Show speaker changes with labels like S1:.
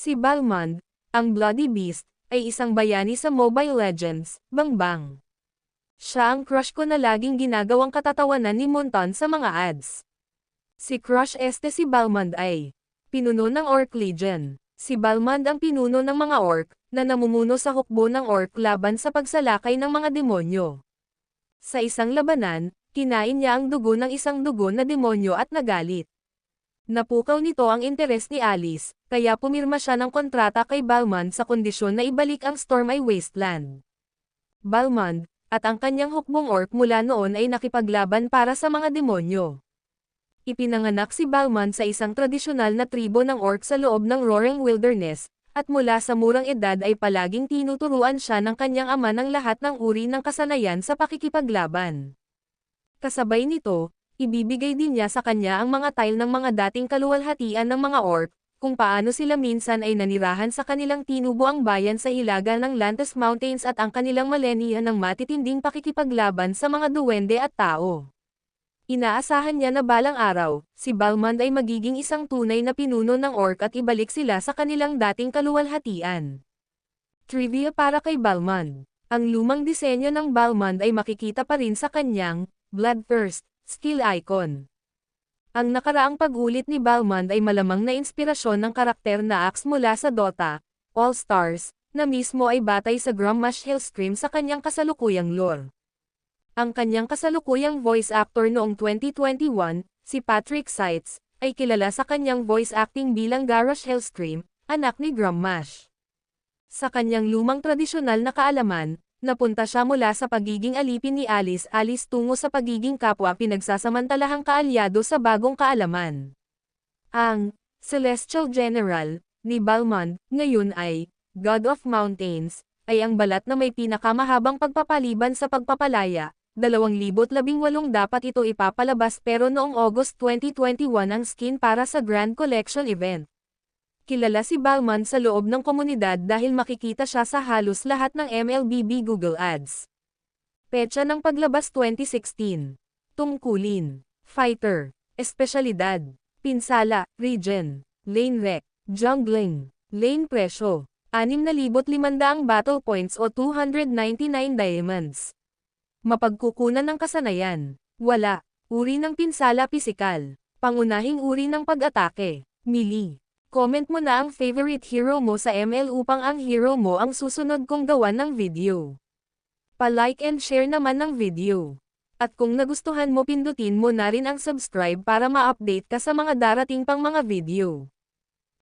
S1: Si Balmond, ang Bloody Beast, ay isang bayani sa Mobile Legends, Bangbang. Siya ang crush ko na laging ginagawang katatawanan ni Monton sa mga ads. Si Crush Este si Balmond ay pinuno ng Orc Legion. Si Balmond ang pinuno ng mga orc, na namumuno sa hukbo ng orc laban sa pagsalakay ng mga demonyo. Sa isang labanan, kinain niya ang dugo ng isang dugo na demonyo at nagalit. Napukaw nito ang interes ni Alice, kaya pumirma siya ng kontrata kay Balmond sa kondisyon na ibalik ang Stormy Wasteland. Balmond, at ang kanyang hukbong orc mula noon ay nakipaglaban para sa mga demonyo. Ipinanganak si Balmond sa isang tradisyonal na tribo ng orc sa loob ng Roaring Wilderness, at mula sa murang edad ay palaging tinuturuan siya ng kanyang ama ng lahat ng uri ng kasanayan sa pakikipaglaban. Kasabay nito, ibibigay din niya sa kanya ang mga tile ng mga dating kaluwalhatian ng mga orc, kung paano sila minsan ay nanirahan sa kanilang tinubuang bayan sa hilaga ng Lantus Mountains at ang kanilang malenia ng matitinding pakikipaglaban sa mga duwende at tao. Inaasahan niya na balang araw, si Balmond ay magiging isang tunay na pinuno ng orc at ibalik sila sa kanilang dating kaluwalhatian. Trivia para kay Balmond. Ang lumang disenyo ng Balmond ay makikita pa rin sa kanyang Bloodthirst skill icon. Ang nakaraang pag-ulit ni Balmond ay malamang na inspirasyon ng karakter na Axe mula sa Dota, All Stars, na mismo ay batay sa Grommash Hellscream sa kanyang kasalukuyang lore. Ang kanyang kasalukuyang voice actor noong 2021, si Patrick Seitz, ay kilala sa kanyang voice acting bilang Garrosh Hellscream, anak ni Grommash. Sa kanyang lumang tradisyonal na kaalaman, napunta siya mula sa pagiging alipin ni Alice tungo sa pagiging kapwa pinagsasamantalahang kaalyado sa bagong kaalaman. Ang Celestial General ni Balmond, ngayon ay God of Mountains, ay ang balat na may pinakamahabang pagpapaliban sa pagpapalaya. 2018 dapat ito ipapalabas pero noong August 2021 ang skin para sa Grand Collection event. Kilala si Balmond sa loob ng komunidad dahil makikita siya sa halos lahat ng MLBB Google Ads. Petsa ng paglabas 2016. Tungkulin. Fighter. Espesyalidad. Pinsala, Regen. Lane Rec. Jungling. Lane Presyo. 6,500 battle points o 299 diamonds. Mapagkukunan ng kasanayan. Wala. Uri ng pinsala pisikal. Pangunahing uri ng pag-atake. Melee. Comment mo na ang favorite hero mo sa ML upang ang hero mo ang susunod kong gawan ng video. Pa-like and share naman ng video. At kung nagustuhan mo pindutin mo na rin ang subscribe para ma-update ka sa mga darating pang mga video.